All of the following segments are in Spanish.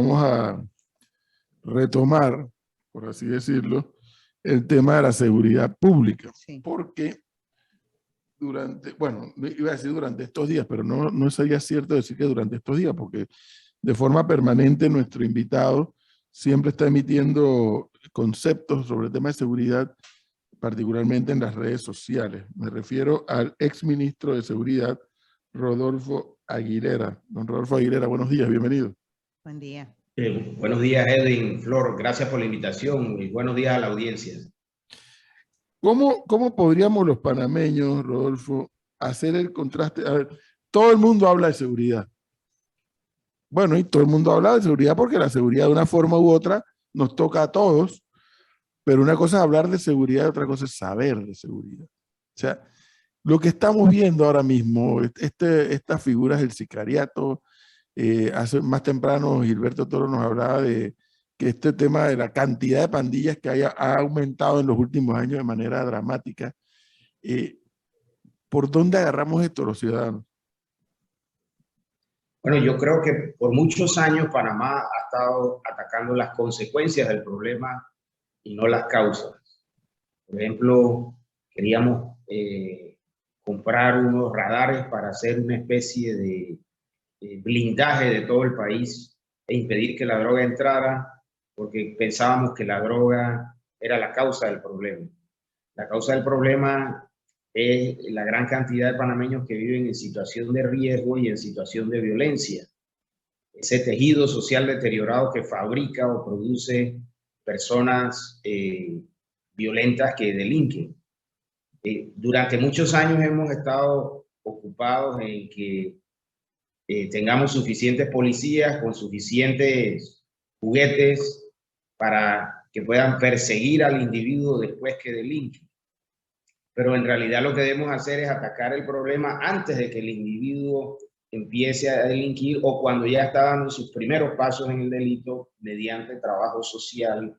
vamos a retomar, por así decirlo, el tema de la seguridad pública. Sí. Porque durante, bueno, iba a decir durante estos días, pero no sería cierto decir que durante estos días, porque de forma permanente nuestro invitado siempre está emitiendo conceptos sobre el tema de seguridad, particularmente en las redes sociales. Me refiero al exministro de Seguridad, Rodolfo Aguilera. Don Rodolfo Aguilera, buenos días, bienvenido. Buen día. Buenos días, Edwin, Flor, gracias por la invitación y buenos días a la audiencia. ¿Cómo podríamos los panameños, Rodolfo, hacer el contraste? A ver, todo el mundo habla de seguridad. Bueno, y todo el mundo habla de seguridad porque la seguridad de una forma u otra nos toca a todos, pero una cosa es hablar de seguridad y otra cosa es saber de seguridad. O sea, lo que estamos viendo ahora mismo, estas figuras del sicariato, más temprano Gilberto Toro nos hablaba de que este tema de la cantidad de pandillas que ha aumentado en los últimos años de manera dramática. ¿Por dónde agarramos esto los ciudadanos? Bueno, yo creo que por muchos años Panamá ha estado atacando las consecuencias del problema y no las causas. Por ejemplo, queríamos comprar unos radares para hacer una especie de blindaje de todo el país e impedir que la droga entrara, porque pensábamos que la droga era la causa del problema. La causa del problema es la gran cantidad de panameños que viven en situación de riesgo y en situación de violencia. Ese tejido social deteriorado que fabrica o produce personas violentas que delinquen. Durante muchos años hemos estado ocupados en que tengamos suficientes policías con suficientes juguetes para que puedan perseguir al individuo después que delinque. Pero en realidad lo que debemos hacer es atacar el problema antes de que el individuo empiece a delinquir o cuando ya está dando sus primeros pasos en el delito mediante trabajo social,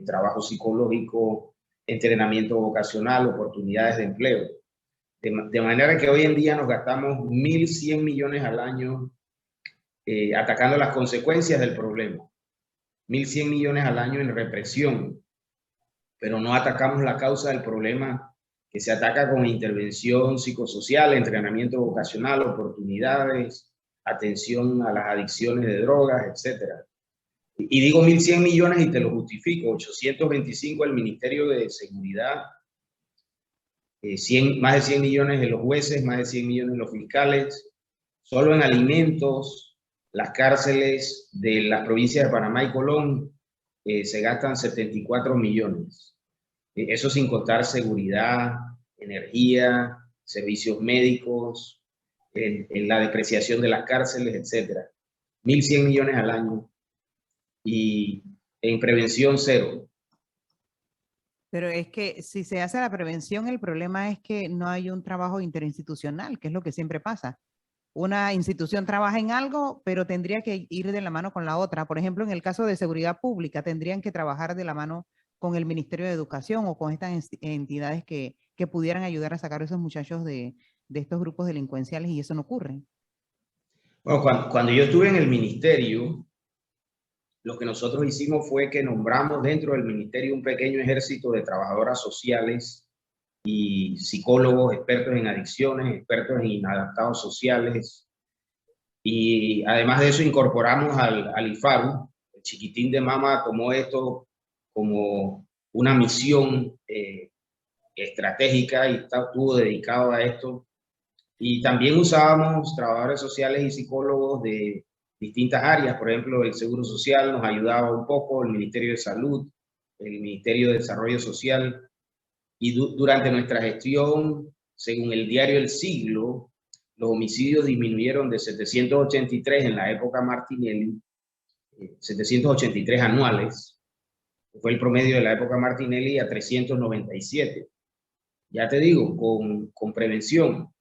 trabajo psicológico, entrenamiento vocacional, oportunidades de empleo. De manera que hoy en día nos gastamos 1.100 millones al año atacando las consecuencias del problema. 1.100 millones al año en represión, pero no atacamos la causa del problema, que se ataca con intervención psicosocial, entrenamiento vocacional, oportunidades, atención a las adicciones de drogas, etc. Y digo 1.100 millones y te lo justifico, 825 el Ministerio de Seguridad, más de 100 millones de los jueces, más de 100 millones de los fiscales. Solo en alimentos, las cárceles de las provincias de Panamá y Colón se gastan 74 millones. Eso sin contar seguridad, energía, servicios médicos, en la depreciación de las cárceles, etc. 1.100 millones al año. Y en prevención, cero. Pero es que si se hace la prevención, el problema es que no hay un trabajo interinstitucional, que es lo que siempre pasa. Una institución trabaja en algo, pero tendría que ir de la mano con la otra. Por ejemplo, en el caso de seguridad pública, tendrían que trabajar de la mano con el Ministerio de Educación o con estas entidades que pudieran ayudar a sacar a esos muchachos de estos grupos delincuenciales, y eso no ocurre. Bueno, cuando yo estuve en el ministerio, lo que nosotros hicimos fue que nombramos dentro del ministerio un pequeño ejército de trabajadoras sociales y psicólogos, expertos en adicciones, expertos en inadaptados sociales. Y además de eso incorporamos al IFARU. El chiquitín de mama tomó esto como una misión estratégica y estuvo dedicado a esto. Y también usábamos trabajadores sociales y psicólogos de distintas áreas. Por ejemplo, el Seguro Social nos ayudaba un poco, el Ministerio de Salud, el Ministerio de Desarrollo Social. Y durante nuestra gestión, según el diario El Siglo, los homicidios disminuyeron de 783 en la época Martinelli, 783 anuales, fue el promedio de la época Martinelli, a 397. Ya te digo, con prevención,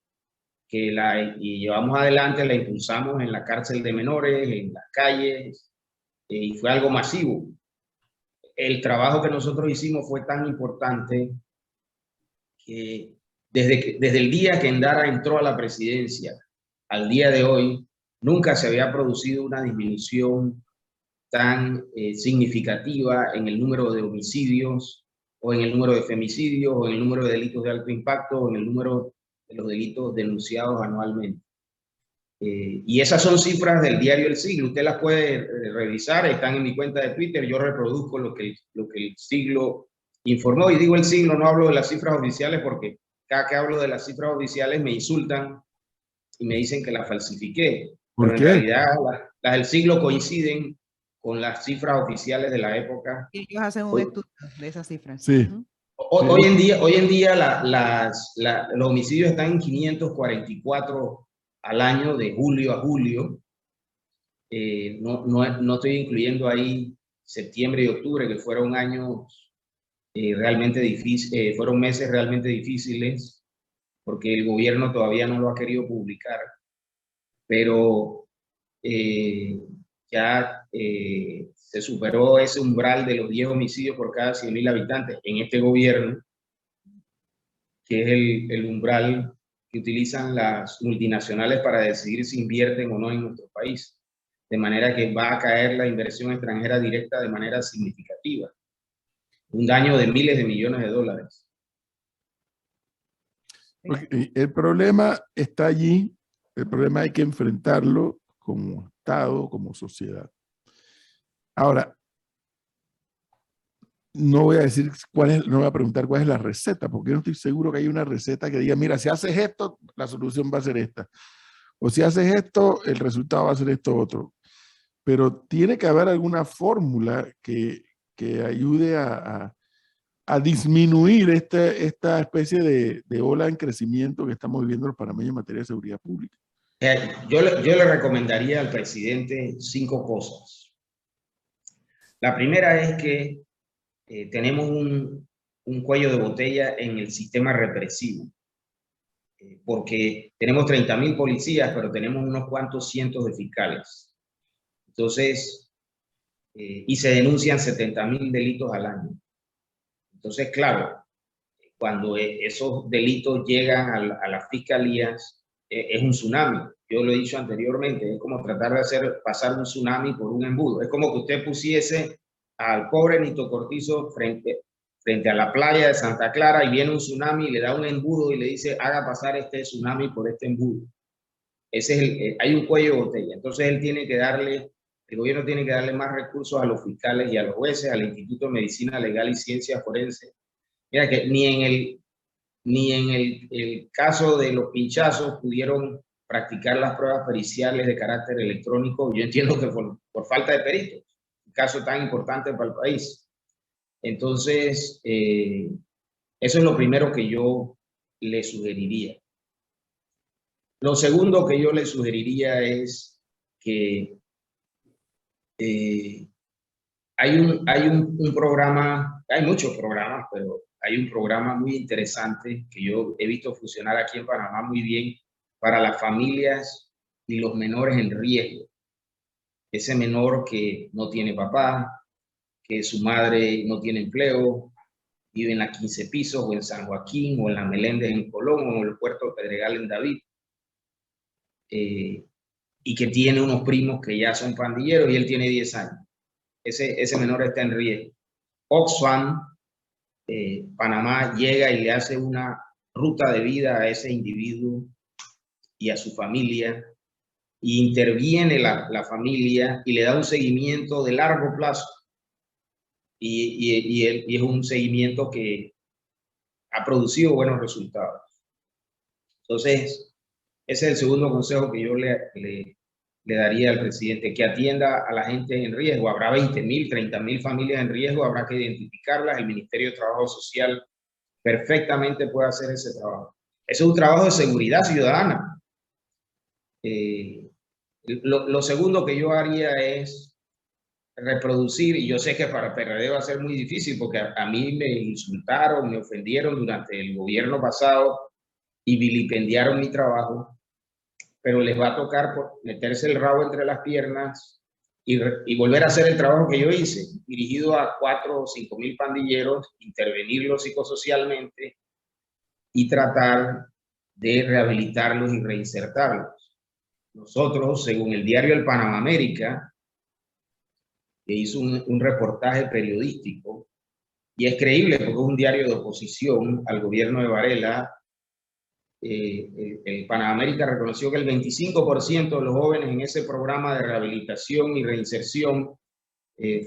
y llevamos adelante, la impulsamos en la cárcel de menores, en las calles, y fue algo masivo. El trabajo que nosotros hicimos fue tan importante que desde el día que Endara entró a la presidencia al día de hoy, nunca se había producido una disminución tan significativa en el número de homicidios, o en el número de femicidios, o en el número de delitos de alto impacto, o en el número de los delitos denunciados anualmente. Y esas son cifras del diario El Siglo. Usted las puede revisar, están en mi cuenta de Twitter. Yo reproduzco lo que El Siglo informó. Y digo El Siglo, no hablo de las cifras oficiales, porque cada que hablo de las cifras oficiales me insultan y me dicen que las falsifiqué. ¿Por Pero qué? en realidad las del Siglo coinciden con las cifras oficiales de la época. Y ellos hacen un estudio de esas cifras. Sí. Hoy en día los homicidios están en 544 al año, de julio a julio. No estoy incluyendo ahí septiembre y octubre, que fueron años realmente difíciles, fueron meses realmente difíciles, porque el gobierno todavía no lo ha querido publicar. Pero ya se superó ese umbral de los 10 homicidios por cada 100.000 habitantes en este gobierno, que es el umbral que utilizan las multinacionales para decidir si invierten o no en nuestro país. De manera que va a caer la inversión extranjera directa de manera significativa. Un daño de miles de millones de dólares. Porque el problema está allí, el problema hay que enfrentarlo como Estado, como sociedad. Ahora, no voy a decir no voy a preguntar cuál es la receta, porque yo no estoy seguro que hay una receta que diga, mira, si haces esto, la solución va a ser esta. O si haces esto, el resultado va a ser esto otro. Pero tiene que haber alguna fórmula que ayude a disminuir esta especie de ola en crecimiento que estamos viviendo los panameños en materia de seguridad pública. Yo le recomendaría al presidente 5 cosas. La primera es que tenemos un cuello de botella en el sistema represivo, porque tenemos 30.000 policías, pero tenemos unos cuantos cientos de fiscales. Entonces, y se denuncian 70.000 delitos al año. Entonces, claro, cuando esos delitos llegan a las fiscalías, es un tsunami. Yo lo he dicho anteriormente, es como tratar de hacer pasar un tsunami por un embudo. Es como que usted pusiese al pobre Nito Cortizo frente a la playa de Santa Clara y viene un tsunami y le da un embudo y le dice, haga pasar este tsunami por este embudo. Ese es hay un cuello de botella. Entonces el gobierno tiene que darle más recursos a los fiscales y a los jueces, al Instituto de Medicina Legal y Ciencias Forenses. Mira que ni en el caso de los pinchazos pudieron practicar las pruebas periciales de carácter electrónico. Yo entiendo que por falta de peritos, un caso tan importante para el país. Entonces, eso es lo primero que yo le sugeriría. Lo segundo que yo le sugeriría es que hay un programa, hay muchos programas, pero hay un programa muy interesante que yo he visto funcionar aquí en Panamá muy bien para las familias y los menores en riesgo. Ese menor que no tiene papá, que su madre no tiene empleo, vive en la 15 pisos o en San Joaquín o en la Meléndez en Colón o en el Puerto de Pedregal en David, y que tiene unos primos que ya son pandilleros y él tiene 10 años. Ese menor está en riesgo. Oxfam, Panamá llega y le hace una ruta de vida a ese individuo y a su familia, y interviene la familia y le da un seguimiento de largo plazo. Y es un seguimiento que ha producido buenos resultados. Entonces, ese es el segundo consejo que yo le daría al presidente, que atienda a la gente en riesgo. Habrá 20.000, 30.000 familias en riesgo, habrá que identificarlas. El Ministerio de Trabajo Social perfectamente puede hacer ese trabajo. Ese es un trabajo de seguridad ciudadana. Lo segundo que yo haría es reproducir, y yo sé que para PRD va a ser muy difícil porque a mí me insultaron, me ofendieron durante el gobierno pasado y vilipendiaron mi trabajo, pero les va a tocar meterse el rabo entre las piernas y volver a hacer el trabajo que yo hice, dirigido a 4 o 5.000 pandilleros, intervenirlos psicosocialmente y tratar de rehabilitarlos y reinsertarlos. Nosotros, según el diario El Panamá América, que hizo un reportaje periodístico, y es creíble porque es un diario de oposición al gobierno de Varela. El Panamérica reconoció que el 25% de los jóvenes en ese programa de rehabilitación y reinserción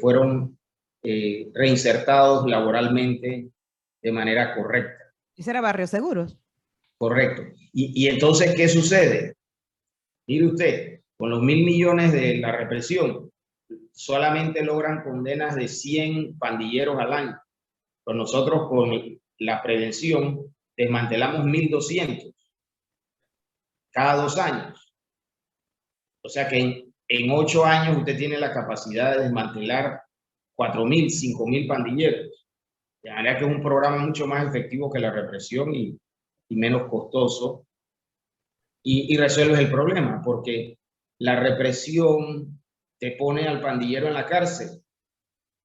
fueron reinsertados laboralmente de manera correcta. ¿Y será Barrios Seguros? Correcto. Y entonces, ¿qué sucede? Mire usted, con los 1.000 millones de la represión, solamente logran condenas de 100 pandilleros al año. Pues nosotros con la prevención desmantelamos 1.200 cada 2 años. O sea que en 8 años usted tiene la capacidad de desmantelar 4.000, 5.000 pandilleros. De manera que es un programa mucho más efectivo que la represión y menos costoso. Y resuelves el problema, porque la represión te pone al pandillero en la cárcel,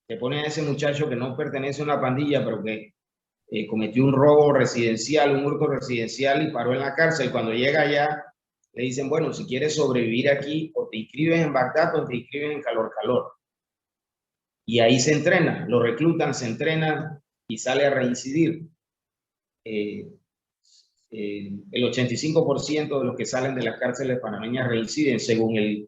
te pone a ese muchacho que no pertenece a una pandilla, pero que cometió un robo residencial, un hurto residencial y paró en la cárcel. Cuando llega allá, le dicen, bueno, si quieres sobrevivir aquí, o te inscribes en Bagdad o te inscribes en Calor Calor. Y ahí se entrena, lo reclutan, se entrena y sale a reincidir. El 85% de los que salen de las cárceles panameñas reinciden, según el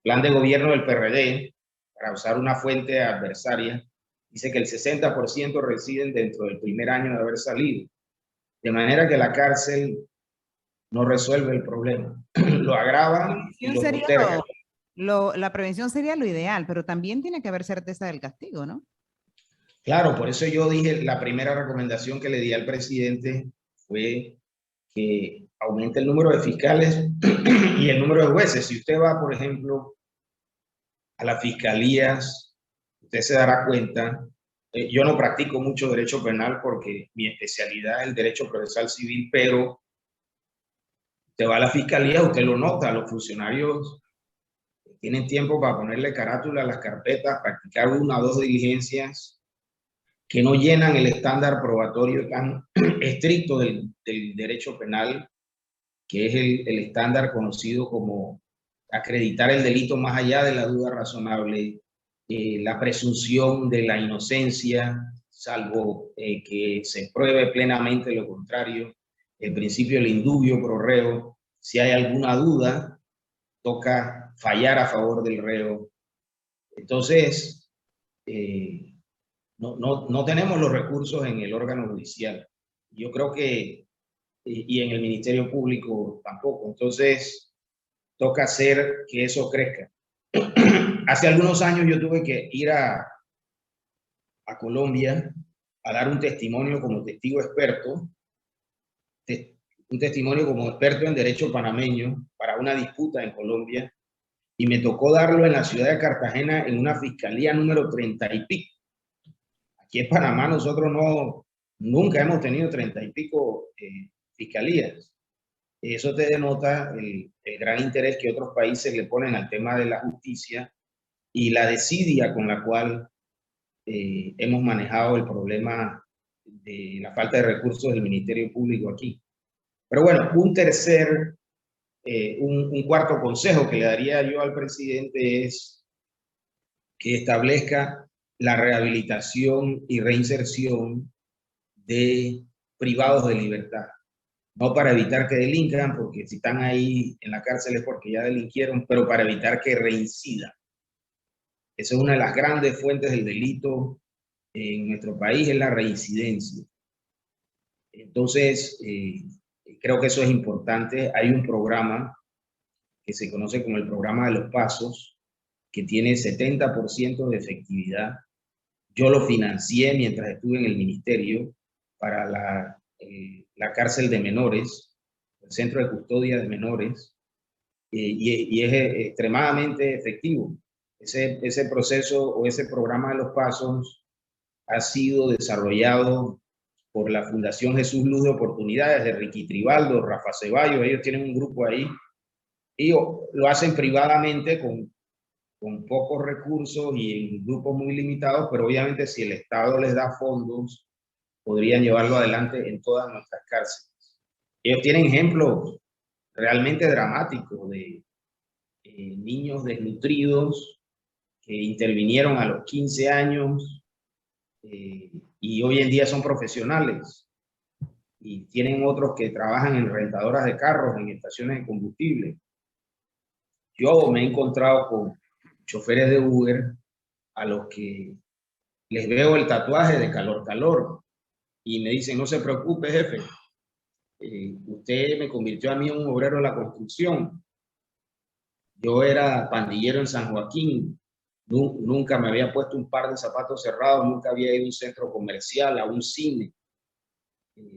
plan de gobierno del PRD, para usar una fuente adversaria, dice que el 60% residen dentro del primer año de haber salido. De manera que la cárcel no resuelve el problema, lo agrava y lo posterga. La prevención sería lo ideal, pero también tiene que haber certeza del castigo, ¿no? Claro, por eso yo dije, la primera recomendación que le di al presidente fue que aumente el número de fiscales y el número de jueces. Si usted va, por ejemplo, a las fiscalías, usted se dará cuenta, yo no practico mucho derecho penal porque mi especialidad es el derecho procesal civil, pero usted va a la fiscalía, usted lo nota, los funcionarios tienen tiempo para ponerle carátula a las carpetas, practicar 1 o 2 diligencias que no llenan el estándar probatorio tan estricto del derecho penal, que es el estándar conocido como acreditar el delito más allá de la duda razonable, la presunción de la inocencia, salvo que se pruebe plenamente lo contrario, el principio del indubio pro reo. Si hay alguna duda, toca fallar a favor del reo. Entonces, no tenemos los recursos en el órgano judicial. Yo creo que, y en el Ministerio Público tampoco. Entonces, toca hacer que eso crezca. Hace algunos años yo tuve que ir a Colombia a dar un testimonio como testigo experto, un testimonio como experto en derecho panameño para una disputa en Colombia, y me tocó darlo en la ciudad de Cartagena en una fiscalía número 30 y pico. Aquí en Panamá nosotros nunca hemos tenido 30 y pico fiscalías. Eso te denota el gran interés que otros países le ponen al tema de la justicia y la desidia con la cual hemos manejado el problema de la falta de recursos del Ministerio Público aquí. Pero bueno, un cuarto consejo que le daría yo al presidente es que establezca la rehabilitación y reinserción de privados de libertad. No para evitar que delincan, porque si están ahí en la cárcel es porque ya delinquieron, pero para evitar que reincidan. Esa es una de las grandes fuentes del delito en nuestro país, es la reincidencia. Entonces, creo que eso es importante. Hay un programa que se conoce como el programa de los pasos, que tiene 70% de efectividad. Yo lo financié mientras estuve en el ministerio para la cárcel de menores, el centro de custodia de menores, y es extremadamente efectivo. Ese proceso o ese programa de los pasos ha sido desarrollado por la Fundación Jesús Luz de Oportunidades de Ricky Tribaldo, Rafa Ceballos. Ellos tienen un grupo ahí y lo hacen privadamente con pocos recursos y en grupos muy limitados, pero obviamente si el Estado les da fondos, podrían llevarlo adelante en todas nuestras cárceles. Ellos tienen ejemplos realmente dramáticos de niños desnutridos que intervinieron a los 15 años y hoy en día son profesionales. Y tienen otros que trabajan en rentadoras de carros, en estaciones de combustible. Yo me he encontrado con choferes de Uber a los que les veo el tatuaje de calor y me dicen, no se preocupe, jefe, usted me convirtió a mí en un obrero de la construcción. Yo era pandillero en San Joaquín, nunca me había puesto un par de zapatos cerrados, nunca había ido a un centro comercial, a un cine.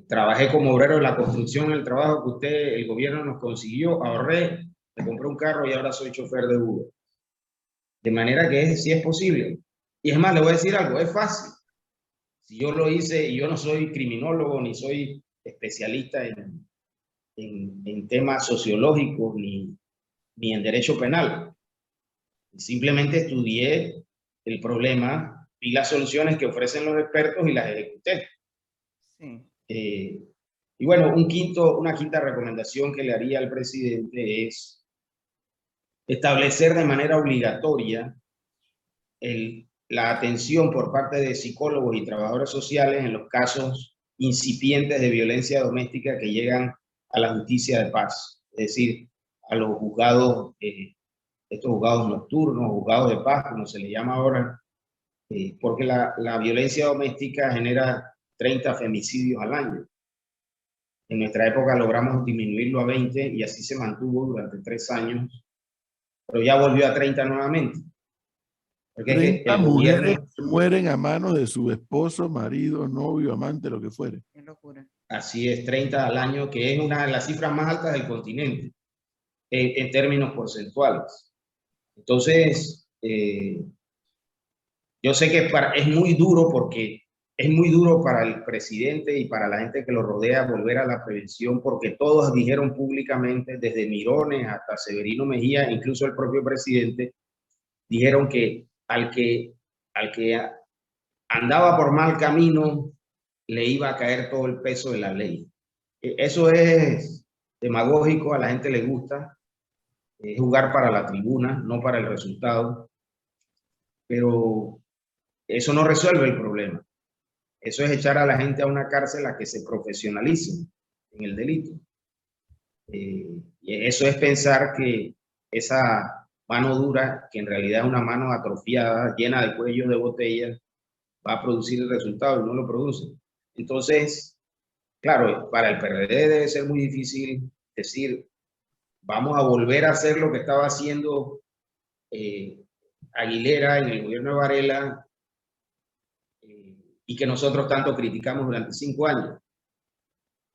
Trabajé como obrero de la construcción en el trabajo que usted, el gobierno nos consiguió, ahorré, me compré un carro y ahora soy chofer de Uber. De manera que sí es posible. Y es más, le voy a decir algo, es fácil. Si yo lo hice, y yo no soy criminólogo, ni soy especialista en temas sociológicos, ni en derecho penal. Simplemente estudié el problema, vi las soluciones que ofrecen los expertos y las ejecuté. Sí. Y bueno, una quinta recomendación que le haría al presidente es establecer de manera obligatoria la atención por parte de psicólogos y trabajadores sociales en los casos incipientes de violencia doméstica que llegan a la justicia de paz, es decir, a los juzgados, estos juzgados nocturnos, juzgados de paz, como se le llama ahora, porque la violencia doméstica genera 30 femicidios al año. En nuestra época logramos disminuirlo a 20 y así se mantuvo durante 3 años, pero ya volvió a 30 nuevamente. Porque 30 el mujeres gobierno mueren a manos de su esposo, marido, novio, amante, lo que fuere. Qué locura. Así es, 30 al año, que es una de las cifras más altas del continente en términos porcentuales. Entonces, yo sé que es muy duro porque es muy duro para el presidente y para la gente que lo rodea volver a la prevención, porque todos dijeron públicamente, desde Mirones hasta Severino Mejía, incluso el propio presidente, dijeron que al que andaba por mal camino le iba a caer todo el peso de la ley. Eso es demagógico, a la gente le gusta, es jugar para la tribuna, no para el resultado, pero eso no resuelve el problema. Eso es echar a la gente a una cárcel a que se profesionalice en el delito. Y eso es pensar que esa mano dura, que en realidad es una mano atrofiada, llena de cuellos de botella, va a producir el resultado y no lo produce. Entonces, claro, para el PRD debe ser muy difícil decir, vamos a volver a hacer lo que estaba haciendo Aguilera en el gobierno de Varela y que nosotros tanto criticamos durante 5 años.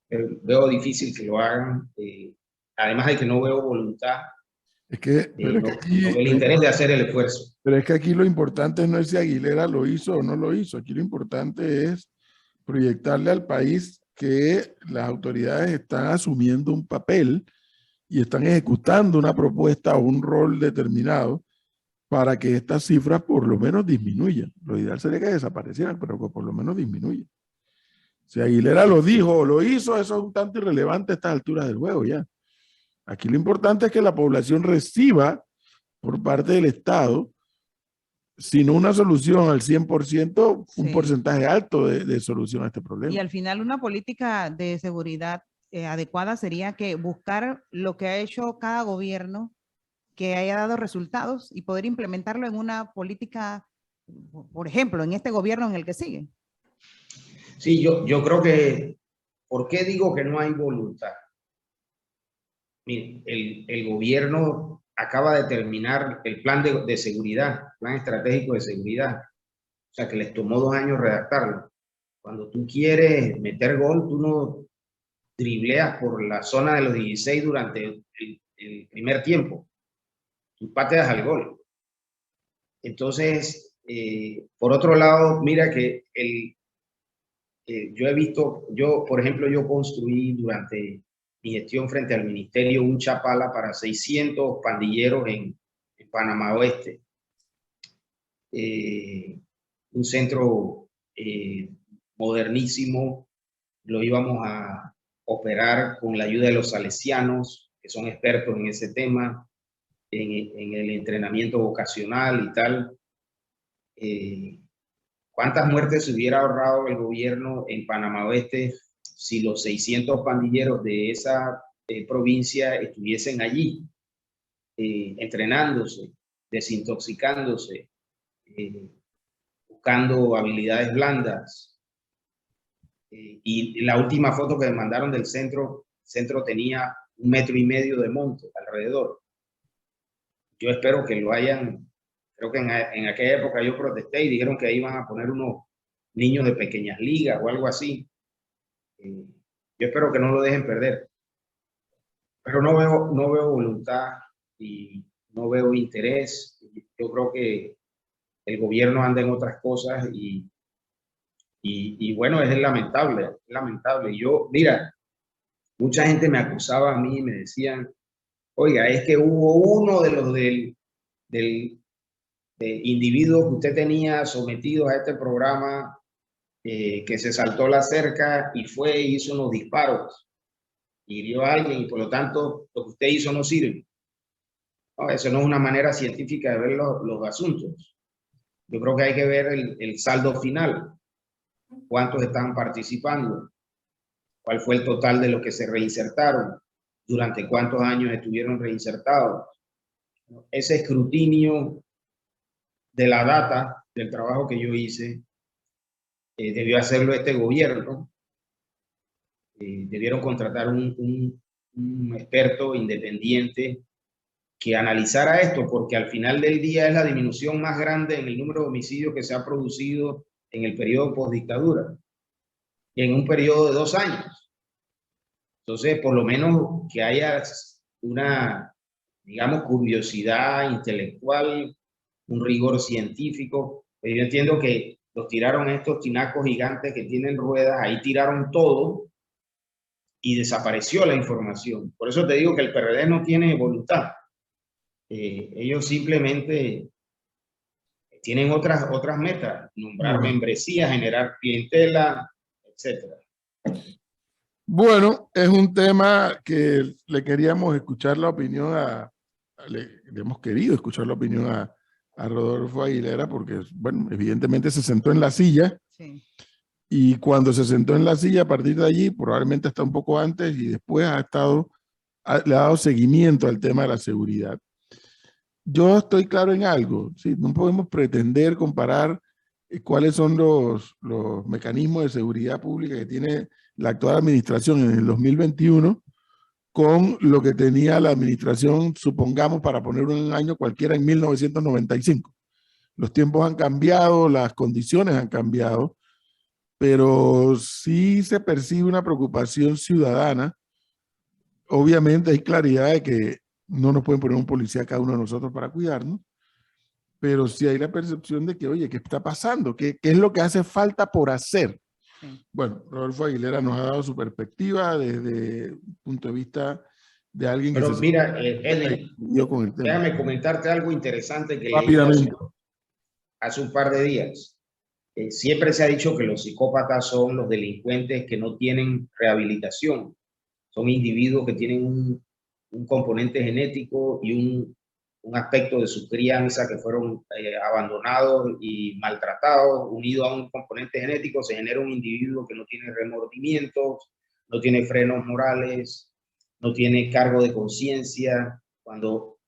Pero veo difícil que lo hagan, además de que no veo voluntad, Pero no veo el interés de hacer el esfuerzo. Pero es que aquí lo importante no es si Aguilera lo hizo o no lo hizo. Aquí lo importante es proyectarle al país que las autoridades están asumiendo un papel y están ejecutando una propuesta o un rol determinado para que estas cifras por lo menos disminuyan. Lo ideal sería que desaparecieran, pero que por lo menos disminuyan. Si Aguilera lo dijo o lo hizo, eso es un tanto irrelevante a estas alturas del juego ya. Aquí lo importante es que la población reciba por parte del Estado, si no una solución al 100%, un Sí. porcentaje alto de solución a este problema. Y al final una política de seguridad adecuada sería que buscar lo que ha hecho cada gobierno que haya dado resultados y poder implementarlo en una política, por ejemplo, en este gobierno en el que sigue. Sí, yo creo que, ¿por qué digo que no hay voluntad? Mire, el gobierno acaba de terminar el plan de seguridad, plan estratégico de seguridad, o sea que les tomó 2 años redactarlo. Cuando tú quieres meter gol, tú no dribleas por la zona de los 16 durante el primer tiempo, tú pateas al gol. Entonces, por otro lado, mira que yo he visto, por ejemplo, yo construí durante mi gestión frente al ministerio un chapala para 600 pandilleros en Panamá Oeste. Un centro modernísimo, lo íbamos a operar con la ayuda de los salesianos, que son expertos en ese tema, en el entrenamiento vocacional y tal. ¿Cuántas muertes se hubiera ahorrado el gobierno en Panamá Oeste si los 600 pandilleros de esa provincia estuviesen allí, entrenándose, desintoxicándose, buscando habilidades blandas? Y la última foto que me mandaron del centro tenía 1,5 metros de monte alrededor. Yo espero que lo hayan, creo que en aquella época yo protesté y dijeron que iban a poner unos niños de pequeñas ligas o algo así. Yo espero que no lo dejen perder. Pero no veo voluntad y no veo interés. Yo creo que el gobierno anda en otras cosas y bueno, es lamentable, es lamentable. Yo, mira, mucha gente me acusaba a mí y me decían, oiga, es que hubo uno de los de individuos que usted tenía sometidos a este programa que se saltó la cerca y fue e hizo unos disparos, hirió a alguien y por lo tanto lo que usted hizo no sirve. No, eso no es una manera científica de ver los asuntos. Yo creo que hay que ver el saldo final. ¿Cuántos están participando? ¿Cuál fue el total de los que se reinsertaron? ¿Durante cuántos años estuvieron reinsertados? Ese escrutinio de la data del trabajo que yo hice debió hacerlo este gobierno. Debieron contratar un experto independiente que analizara esto, porque al final del día es la disminución más grande en el número de homicidios que se ha producido en el periodo postdictadura, y en un periodo de 2 años. Entonces, por lo menos que haya una, digamos, curiosidad intelectual, un rigor científico. Yo entiendo que los tiraron estos tinacos gigantes que tienen ruedas, ahí tiraron todo y desapareció la información. Por eso te digo que el PRD no tiene voluntad. Ellos simplemente tienen otras metas, nombrar membresía, generar clientela, etcétera. Bueno, es un tema que le queríamos escuchar la opinión le hemos querido escuchar la opinión a Rodolfo Aguilera, porque, bueno, evidentemente se sentó en la silla. Sí. Y cuando se sentó en la silla, a partir de allí, probablemente hasta un poco antes y después le ha dado seguimiento al tema de la seguridad. Yo estoy claro en algo, ¿sí? No podemos pretender comparar cuáles son los mecanismos de seguridad pública que tiene la actual administración en el 2021 con lo que tenía la administración, supongamos, para poner un año cualquiera, en 1995. Los tiempos han cambiado, las condiciones han cambiado, pero sí se percibe una preocupación ciudadana. Obviamente hay claridad de que no nos pueden poner un policía cada uno de nosotros para cuidarnos, pero sí hay la percepción de que, oye, ¿qué está pasando? ¿Qué es lo que hace falta por hacer? Sí. Bueno, Rodolfo Aguilera nos ha dado su perspectiva desde un punto de vista de alguien Pero que se... mira, Edwin, déjame comentarte algo interesante que leí hace un par de días. Siempre se ha dicho que los psicópatas son los delincuentes que no tienen rehabilitación. Son individuos que tienen un componente genético y un aspecto de su crianza que fueron abandonados y maltratados, unido a un componente genético, se genera un individuo que no tiene remordimientos, no tiene frenos morales, no tiene cargo de conciencia,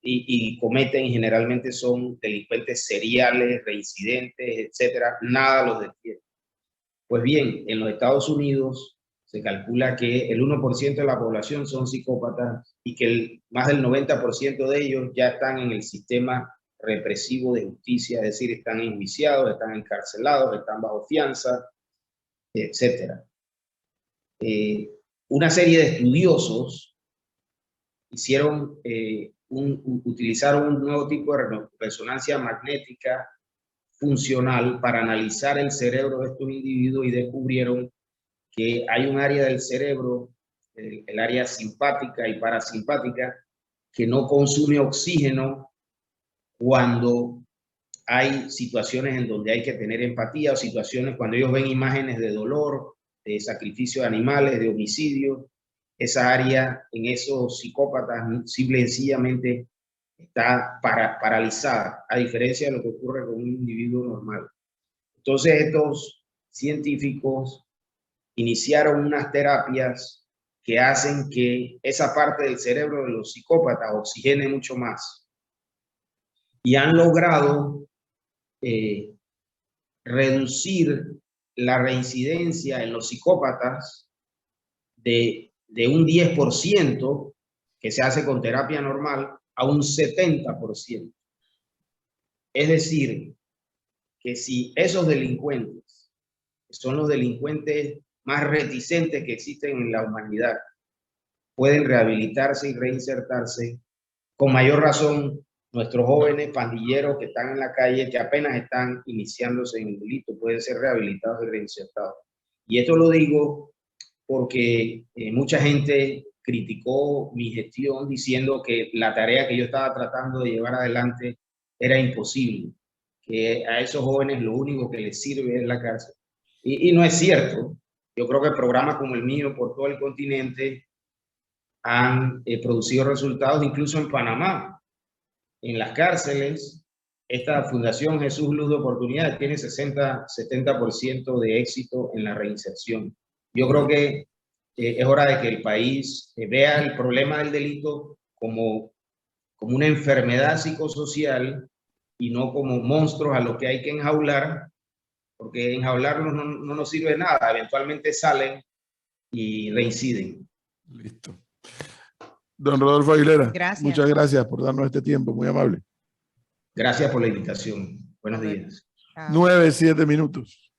y cometen, generalmente son delincuentes seriales, reincidentes, etcétera, nada los detiene. Pues bien, en los Estados Unidos se calcula que el 1% de la población son psicópatas y que más del 90% de ellos ya están en el sistema represivo de justicia, es decir, están enjuiciados, están encarcelados, están bajo fianza, etcétera. Una serie de estudiosos utilizaron un nuevo tipo de resonancia magnética funcional para analizar el cerebro de estos individuos y descubrieron que hay un área del cerebro, el área simpática y parasimpática, que no consume oxígeno cuando hay situaciones en donde hay que tener empatía, o situaciones cuando ellos ven imágenes de dolor, de sacrificio de animales, de homicidio. Esa área en esos psicópatas simple y sencillamente está paralizada, a diferencia de lo que ocurre con un individuo normal. Entonces estos científicos iniciaron unas terapias que hacen que esa parte del cerebro de los psicópatas oxigene mucho más. Y han logrado reducir la reincidencia en los psicópatas de un 10% que se hace con terapia normal a un 70%. Es decir, que si esos delincuentes, que son los delincuentes más reticentes que existen en la humanidad, pueden rehabilitarse y reinsertarse, con mayor razón nuestros jóvenes pandilleros que están en la calle, que apenas están iniciándose en el delito, pueden ser rehabilitados y reinsertados. Y esto lo digo porque mucha gente criticó mi gestión diciendo que la tarea que yo estaba tratando de llevar adelante era imposible, que a esos jóvenes lo único que les sirve es la cárcel. Y no es cierto. Yo creo que programas como el mío por todo el continente han producido resultados, incluso en Panamá. En las cárceles, esta Fundación Jesús Luz de Oportunidades tiene 60-70% de éxito en la reinserción. Yo creo que es hora de que el país vea el problema del delito como una enfermedad psicosocial y no como monstruos a los que hay que enjaular, porque enjaularlos no nos sirve de nada. Eventualmente salen y reinciden. Listo. Don Rodolfo Aguilera, Gracias. muchas gracias por darnos este tiempo, muy amable. Gracias por la invitación. Buenos días. 9, 7 minutos.